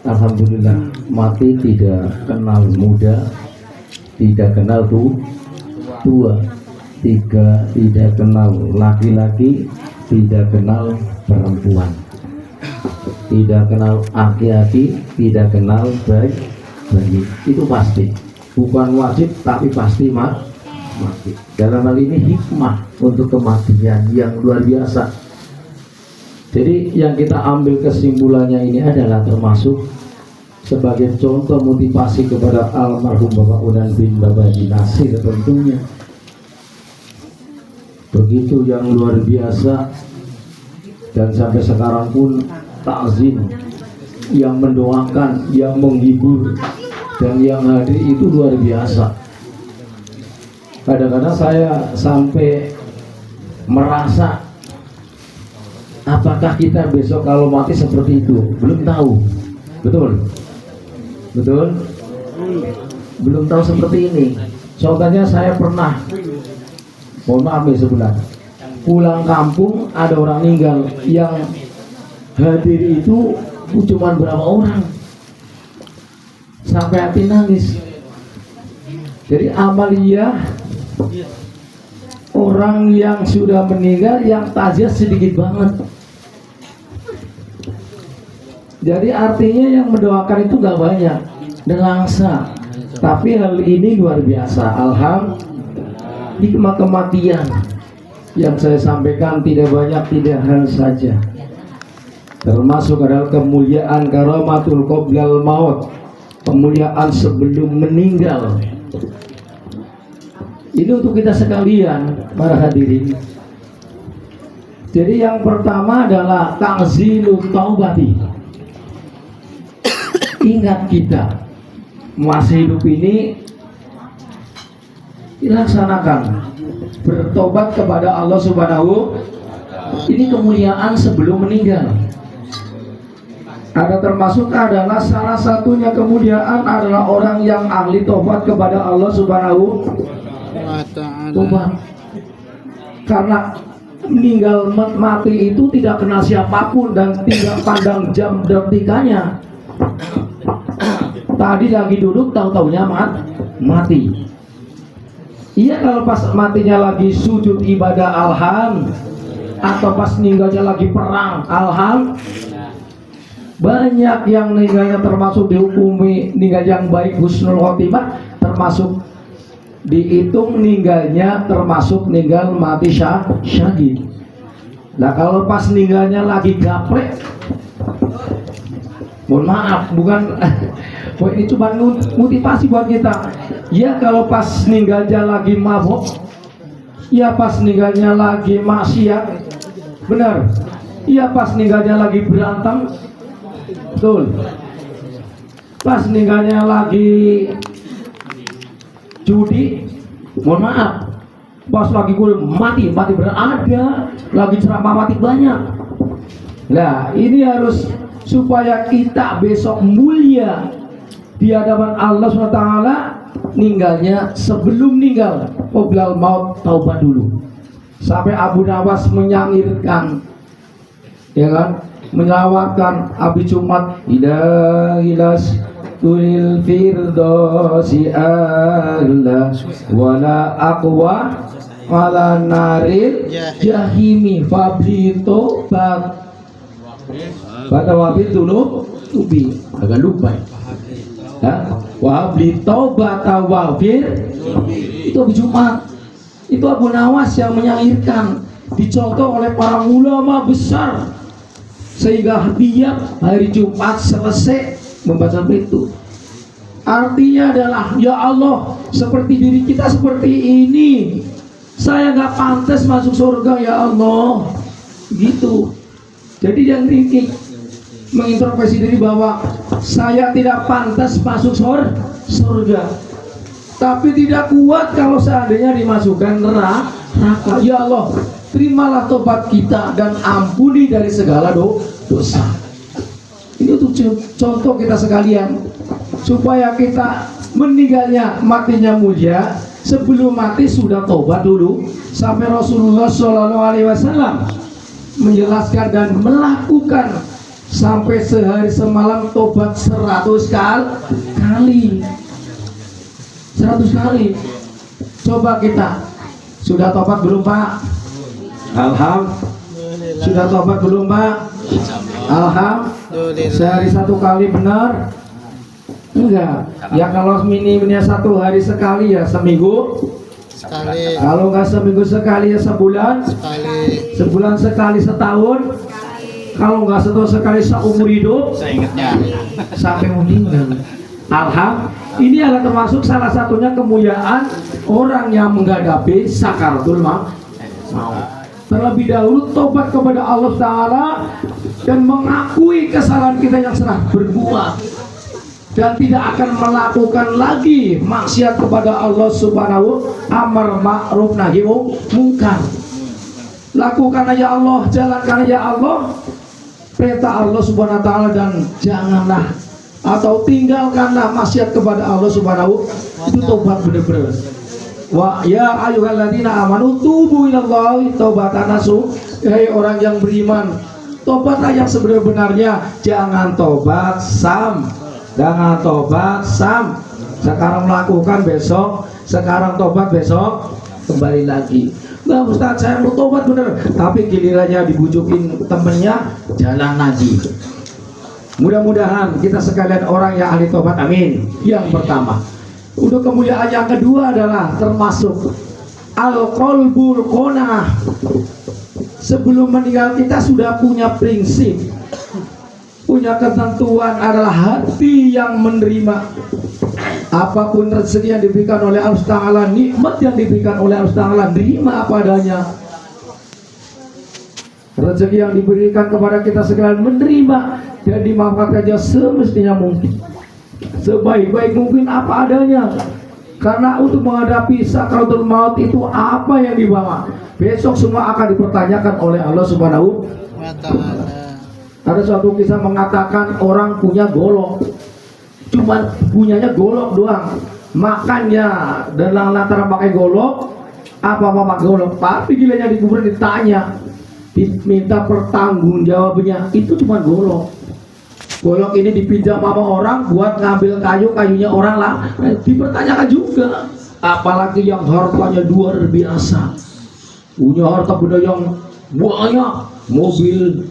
Alhamdulillah, mati tidak kenal muda, tidak kenal tua, tidak kenal laki-laki, tidak kenal perempuan, tidak kenal aki-aki, tidak kenal bayi. Itu pasti, bukan wajib tapi pasti mati. Dalam hal ini hikmah untuk kematian yang luar biasa. Jadi yang kita ambil kesimpulannya ini adalah termasuk sebagai contoh motivasi kepada almarhum Bapak Unan bin Bapak Haji Nasir tentunya. Begitu yang luar biasa, dan sampai sekarang pun takzim yang mendoakan, yang menghibur, dan yang hadir itu luar biasa. Kadang-kadang saya sampai merasa, apakah kita besok kalau mati seperti itu? Belum tahu. Betul? Belum tahu seperti ini. Contohnya saya pernah, mohon maaf nih sebulan, pulang kampung ada orang meninggal, yang hadir itu cuma berapa orang, sampai hati nangis. Jadi amaliyah orang yang sudah meninggal, yang taziah sedikit banget. Jadi artinya yang mendoakan itu gak banyak dan langsa. Tapi hal ini luar biasa. Alhamdulillah, hikmah kematian yang saya sampaikan tidak banyak, tidak hal saja. Termasuk adalah kemuliaan karamatul qoblal maut, kemuliaan sebelum meninggal. Ini untuk kita sekalian para hadirin. Jadi yang pertama adalah ta'zilut taubati. Ingat kita masih hidup ini dilaksanakan bertobat kepada Allah Subhanahu. Ini kemuliaan sebelum meninggal. Ada termasuk adalah salah satunya kemuliaan adalah orang yang ahli tobat kepada Allah Subhanahu tobat. Karena meninggal mati itu tidak kenal siapapun dan tidak pandang jam detikanya. Tadi lagi duduk, tahu-taunya mati. Iya, kalau pas matinya lagi sujud ibadah alham, atau pas meninggalnya lagi perang alham. Banyak yang meninggalnya termasuk dihukumi meninggal yang baik husnul khotimah, termasuk dihitung meninggalnya termasuk meninggal mati syahid. Nah kalau pas meninggalnya lagi gaplek, mohon maaf, bukan ini cuma motivasi buat kita. Ya kalau pas meninggalnya lagi mabuk, ya pas meninggalnya lagi maksiat, benar. Ya pas meninggalnya lagi berantem, betul. Pas meninggalnya lagi judi, mohon maaf. Pas lagi mati berada, lagi ceramah mati banyak. Nah ini harus supaya kita besok mulia di hadapan Allah SWT, ninggalnya sebelum meninggal qoblal maut, taubat dulu. Sampai Abu Nawas menyairkan, ya kan, menyelamatkan Abi Jumat, ilahilas tulil firdausi Allah wala aqwa wala naril jahimi fabrito bak pada wabil dulu tubi agak lupa ya, wabli taubat wafir itu Abu Jumat. Itu Abu Nawas yang menyairkan, dicontoh oleh para ulama besar, sehingga dia hari Jumat selesai membaca itu. Artinya adalah, ya Allah, seperti diri kita seperti ini, saya nggak pantas masuk surga ya Allah, gitu. Jadi yang ini mengintrospeksi diri bahwa saya tidak pantas masuk surga, tapi tidak kuat kalau seandainya dimasukkan neraka. Ya Allah, terimalah tobat kita dan ampuni dari segala dosa. Ini untuk contoh kita sekalian, supaya kita meninggalnya matinya mulia, sebelum mati sudah tobat dulu. Sampai Rasulullah SAW menjelaskan dan melakukan sampai sehari semalam tobat 100 kali. 100 kali. Coba kita, sudah tobat belum Pak? Alhamdulillah. Sudah tobat belum Pak? Alhamdulillah. Sehari 1 kali benar? Enggak. Ya kalau minimnya 1 hari sekali ya seminggu sekali. Kalau nggak seminggu sekali ya sebulan sekali. Sebulan sekali setahun. Kalau nggak setahun sekali seumur hidup. Saya ingatnya sampai meninggal. Alhamdulillah. Ini adalah termasuk salah satunya kemuliaan orang yang menghadapi sakaratul maut. Terlebih dahulu tobat kepada Allah Ta'ala dan mengakui kesalahan kita yang telah berbuat, dan tidak akan melakukan lagi maksiat kepada Allah Subhanahu, amar ma'ruf nahi mungkar. Lakukan ya Allah, jalankan ya Allah perintah Allah Subhanahu wa Ta'ala, dan janganlah atau tinggalkanlah maksiat kepada Allah Subhanahu. Itu tobat benar-benar. Wa ya ayyuhalladzina amanu tubu ilallahi taubatan nasuh. Hai orang yang beriman, tobatlah yang sebenar-benarnya. Jangan tobat sam. Jangan tobat sam. Sekarang melakukan, besok sekarang tobat, besok kembali lagi. Nah Ustaz, saya mau tobat bener, tapi gilirannya dibujukin temennya, jalan lagi. Mudah-mudahan kita sekalian orang yang ahli tobat, amin. Yang pertama. Untuk kemuliaan yang kedua adalah termasuk al-qalbul qanaah. Sebelum meninggal kita sudah punya prinsip, punya ketentuan, adalah hati yang menerima apapun rezeki yang diberikan oleh Allah Ta'ala, nikmat yang diberikan oleh Allah Ta'ala, terima apa adanya. Rezeki yang diberikan kepada kita sekalian menerima dan dimanfaatkan saja semestinya mungkin, sebaik-baik mungkin apa adanya. Karena untuk menghadapi sakaratul maut itu apa yang dibawa, besok semua akan dipertanyakan oleh Allah Subhanahu wa Ta'ala. Ada suatu kisah mengatakan orang punya golok, cuman punyanya golok doang, makannya dan lantaran pakai golok, apa-apa pakai golok. Tapi gilanya di kuburan ditanya, diminta pertanggungjawabannya, itu cuma golok. Golok ini dipinjam sama orang buat ngambil kayu, kayunya orang lah, dipertanyakan juga. Apalagi yang hartanya luar biasa, punya harta benda yang banyak, mobil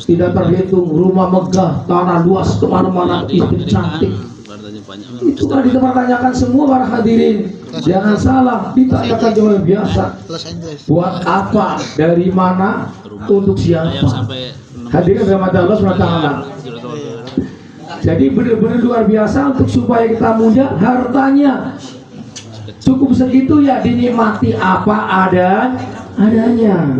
tidak terhitung, rumah megah, tanah luas kemana-mana, istri cantik. Itu kan dipertanyakan semua para hadirin. Jangan salah, ditanyakan jawab biasa. Buat apa? Dari mana? Untuk siapa? Hadirin rahmat Allah SWT. Jadi benar-benar luar biasa. Untuk supaya kita mulia, hartanya cukup segitu ya, dinikmati apa adanya.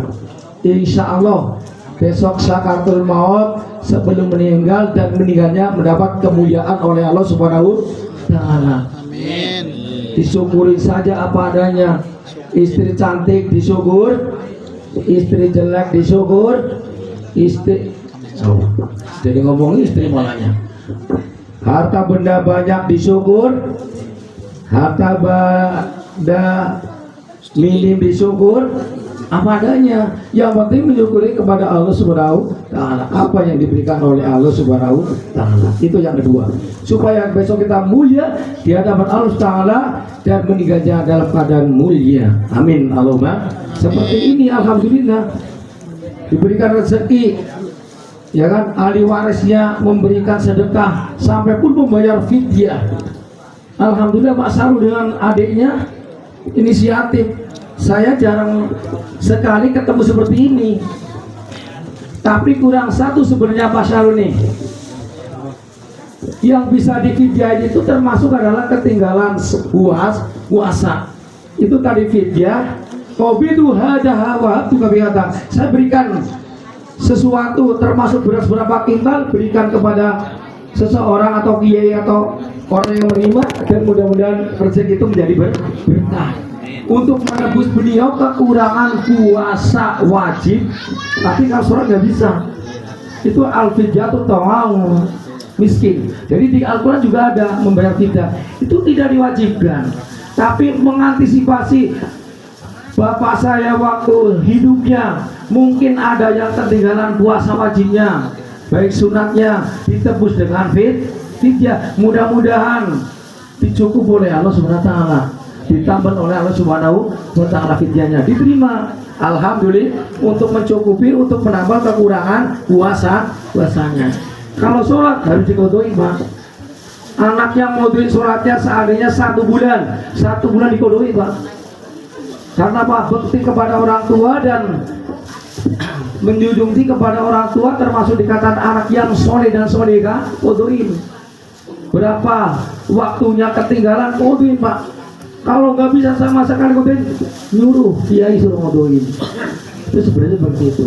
Insya Allah besok sakaratul maut sebelum meninggal dan meninggalnya mendapat kemuliaan oleh Allah Subhanahu Ta'ala. Amin. Disyukuri saja apa adanya. Istri cantik disyukur, istri jelek disyukur, istri jadi ngomong istri malahnya. Harta benda banyak disyukur, harta benda minim disyukur, apa adanya. Yang penting menyukuri kepada Allah Subhanahu Ta'ala apa yang diberikan oleh Allah Subhanahu Ta'ala. Itu yang kedua, supaya besok kita mulia di hadapan Allah Ta'ala dan meninggalnya dalam keadaan mulia. Amin Allahumma. Seperti ini alhamdulillah diberikan rezeki, ya kan, ahli warisnya memberikan sedekah sampai pun membayar fidyah. Alhamdulillah Pak Saru dengan adiknya inisiatif. Saya jarang sekali ketemu seperti ini, tapi kurang satu sebenarnya Pak Saru nih. Yang bisa difidyahin itu termasuk adalah ketinggalan puasa. Itu tadi fidyah. Qabidu hadaha wa habtu kabihata. Saya berikan sesuatu termasuk beras berapa kintal, berikan kepada seseorang atau kiai atau orang yang menerima, dan mudah-mudahan rezeki itu menjadi berkah untuk menebus beliau kekurangan puasa wajib. Tapi kalau sholat nggak bisa, itu al-fidyatu ta'am miskin. Jadi di Al-Quran juga ada membayar fidyah, itu tidak diwajibkan, tapi mengantisipasi. Bapak saya waktu hidupnya mungkin ada yang ketinggalan puasa wajibnya, baik sunatnya ditebus dengan fidyah. Mudah-mudahan dicukup oleh Allah Subhanahu wa taala, ditambah oleh Allah Subhanahu wa taala fidyahnya diterima. Alhamdulillah untuk mencukupi, untuk menambah kekurangan puasanya. Kalau sholat harus dikodoi, Pak. Anak yang ngodoin sholatnya seandainya 1 bulan dikodoi, Pak. Karena apa? Bekti kepada orang tua dan menjunjung tinggi kepada orang tua termasuk dikatakan anak yang soleh dan solehah, kodoin. Berapa waktunya ketinggalan, kodoin, Pak. Kalau nggak bisa sama sekali kodoin, nyuruh kiai suruh ngodoin. Itu sebenarnya seperti itu.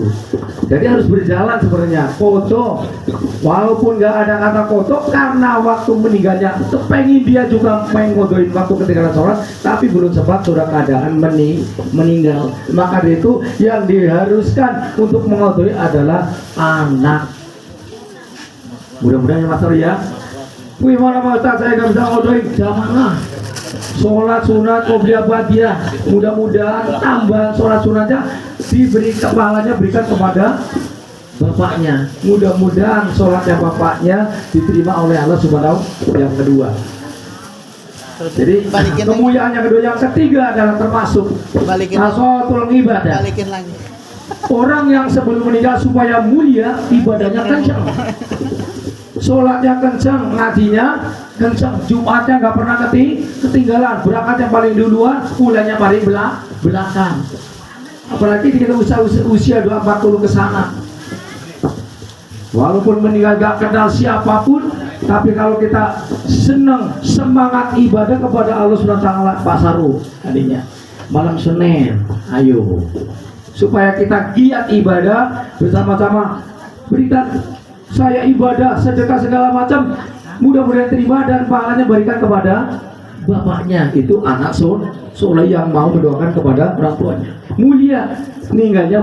Jadi harus berjalan sebenarnya. Kodok, walaupun nggak ada kata kodok, karena waktu meninggalnya kepengen dia juga pengen ngodoin waktu ketinggalan sholat, tapi belum sempat sudah keadaan meninggal. Maka dari itu yang diharuskan untuk mengodoi adalah anak. Mudah-mudahan ya Mas Tori ya. Wih, mana Mas Ustaz, saya nggak bisa ngodoin, jamaah. Sholat sunat qobliyah ba'diyah, mudah-mudahan tambahan sholat sunatnya diberi kepalanya berikan kepada bapaknya. Mudah-mudahan sholatnya bapaknya diterima oleh Allah Subhanahu yang kedua. Jadi kemuliaan yang kedua, yang ketiga adalah termasuk nasolatul ibadah. Orang yang sebelum meninggal supaya mulia, ibadahnya kencang, sholatnya kencang, ngajinya kencang, Jumatnya nggak pernah ketinggalan, berangkatnya paling duluan, pulangnya paling belakang. Apalagi kita usia 240 ke sana. Walaupun meninggal gak kenal siapapun, tapi kalau kita senang semangat ibadah kepada Allah Subhanahu wa taala, Pak Saru tadinya malam Senin, ayo supaya kita giat ibadah bersama-sama, berikan saya ibadah, sedekah segala macam, mudah-mudahan terima dan pahalanya berikan kepada bapaknya. Itu anak soleh yang mau mendoakan kepada orang tuanya. Mulia, meninggalnya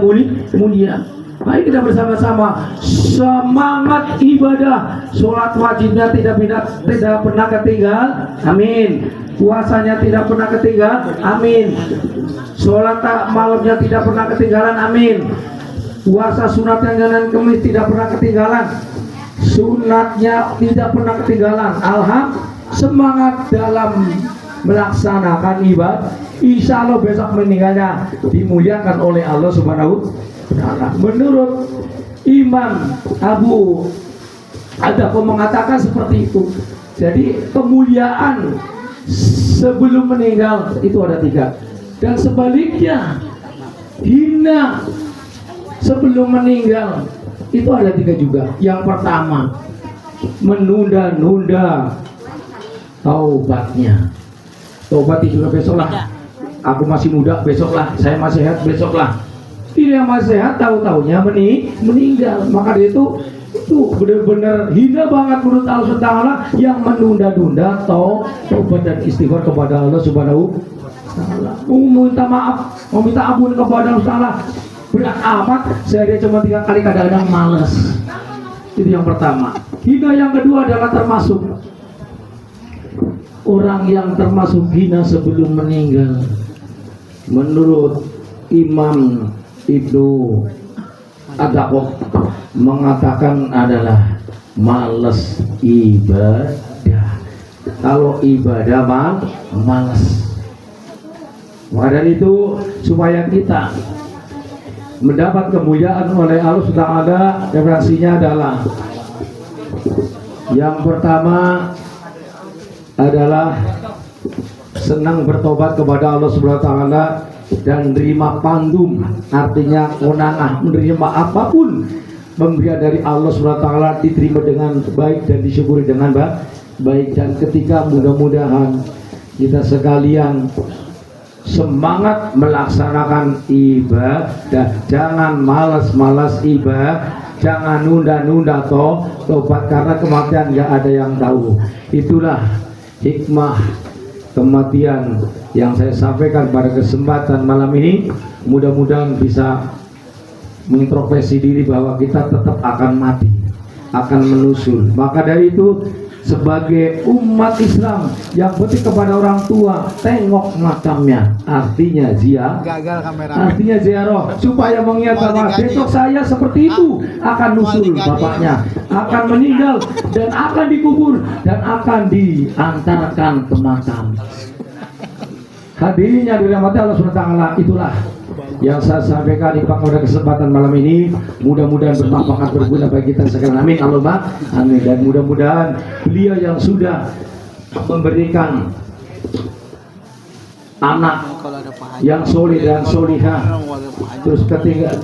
mulia. Mari kita bersama-sama semangat ibadah. Sholat wajibnya tidak pernah ketinggal, amin. Puasanya tidak pernah ketinggal, amin. Sholat malamnya tidak pernah ketinggalan, amin. Puasa sunatnya Senin Kemis tidak pernah ketinggalan, sunatnya tidak pernah ketinggalan. Alhamdulillah, semangat dalam melaksanakan ibadah. Insya Allah besok meninggalnya dimuliakan oleh Allah Subhanahu wa taala. Menurut Imam Abu Adham mengatakan seperti itu. Jadi kemuliaan sebelum meninggal itu ada 3, dan sebaliknya hina sebelum meninggal itu ada 3 juga. Yang pertama, menunda-nunda taubatnya. Taubat juga besok lah, aku masih muda, besok lah, saya masih sehat, besok lah. Tidak masih sehat, tahu-taunya meninggal. Maka dia itu benar-benar hina banget menurut Allah Subhanahu wa taala yang menunda-nunda taubat dan istighfar kepada Allah Subhanahu wa taala. Mau minta maaf, mau minta ampun kepada Allah Taala, berat amat, sehari cuma 3 kali, kadang-kadang malas. Itu yang pertama. Hina yang kedua adalah termasuk orang yang termasuk hina sebelum meninggal. Menurut Imam Ibnu Adham mengatakan adalah malas ibadah. Kalau ibadah malas. Maka dari itu supaya kita mendapat kemuliaan oleh Allah Subhanahu wa taala, referensinya adalah yang pertama adalah senang bertobat kepada Allah Subhanahu wa taala dan menerima pandum, artinya konanah, menerima apapun pemberian dari Allah Subhanahu wa taala diterima dengan baik dan disyukuri dengan baik. Dan ketika mudah-mudahan kita sekalian semangat melaksanakan ibadah, jangan malas-malas ibadah, jangan nunda-nunda tobat, karena kematian nggak ada yang tahu. Itulah hikmah kematian yang saya sampaikan pada kesempatan malam ini. Mudah-mudahan bisa mengintrospeksi diri bahwa kita tetap akan mati, akan menusul. Maka dari itu sebagai umat Islam yang betik kepada orang tua, tengok makamnya, artinya artinya ziarah, supaya mengingat bahwa besok saya seperti itu akan nusul bapaknya, akan meninggal dan akan dikubur dan akan diantarkan ke makam. Hadirin yang dirahmati Allah SWT, itulah yang saya sampaikan pada kesempatan malam ini. Mudah-mudahan bermanfaat, berguna bagi kita sekalian. Amin Allahumma amin. Dan mudah-mudahan beliau yang sudah memberikan anak yang soleh dan solihah, terus ketika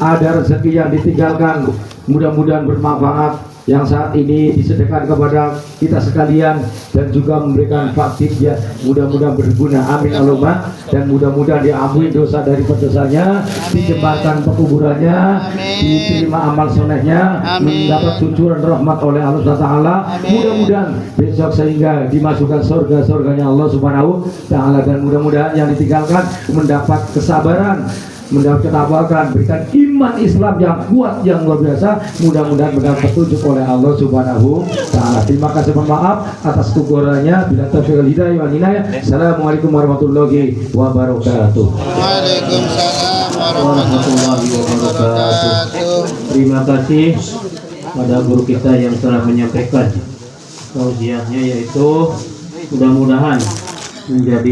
ada rezeki yang ditinggalkan, mudah-mudahan bermanfaat, yang saat ini disedekahkan kepada kita sekalian dan juga memberikan fakih, mudah-mudahan berguna. Amin Allahumma. Dan mudah-mudahan diampuni dosa dari dosanya, dijembatkan pekuburannya, diterima amal solehnya, mendapat cucuran rahmat oleh Allah Taala. Mudah-mudahan besok sehingga dimasukkan surganya Allah Subhanahu Taala, dan mudah-mudahan yang ditinggalkan mendapat kesabaran, mendapat ketabahan, berikan iman Islam yang kuat, yang luar biasa. Mudah-mudahan mendapat petunjuk oleh Allah Subhanahu Ta'ala. Terima kasih, mohon maaf atas kekurangannya. Bila taufiq wal hidayah wal inayah. Assalamualaikum warahmatullahi wabarakatuh. Waalaikumsalam warahmatullahi wabarakatuh. Terima kasih pada guru kita yang telah menyampaikan tausiahnya, yaitu mudah-mudahan menjadi